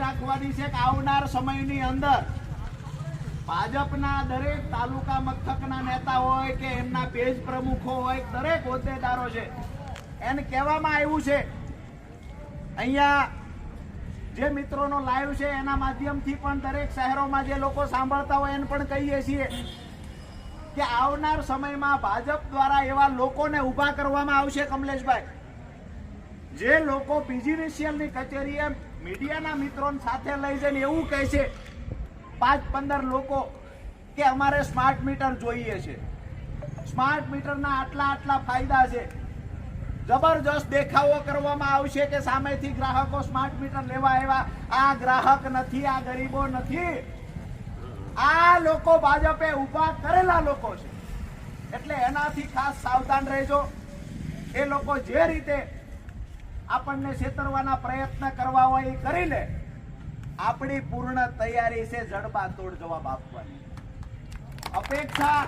રાખવાની છે કે આવનાર સમયની અંદર ભાજપના દરેક તાલુકા મથકના નેતા હોય કે એમના પેજ પ્રમુખો હોય, દરેક હોદ્દેદારો છે, એને કહેવામાં આવ્યું છે, અહીંયા જે મિત્રોનો લાઈવ છે એના માધ્યમથી પણ દરેક શહેરોમાં જે લોકો સાંભળતા હોય એને પણ કહીએ છીએ કે આવનાર સમયમાં ભાજપ દ્વારા એવા લોકોને ઊભા કરવામાં આવશે કમલેશભાઈ, જે લોકો પીજીવીસીએલની કચેરીએ મીડિયાના મિત્રોને સાથે લઈ જઈને એવું કહે છે 5-15 લોકો કે અમારે સ્માર્ટ મીટર જોઈએ છે, સ્માર્ટ મીટરના આટલા ફાયદા છે, જબરજસ્ત દેખાવો કરવામાં આવશે કે સામેથી ગ્રાહકો સ્માર્ટ મીટર લેવા આવ્યા, આ ગ્રાહક નથી, આ ગરીબો નથી, આ લોકો ભાજપે ઊભા કરેલા લોકો છે, એટલે એનાથી ખાસ સાવધાન રહેજો। એ લોકો જે રીતે આપણને છેતરવાના પ્રયત્ન કરવા હોય એ કરી લે, આપણી પૂર્ણ તૈયારી છે જડબાતોડ જવાબ આપવાની। અપેક્ષા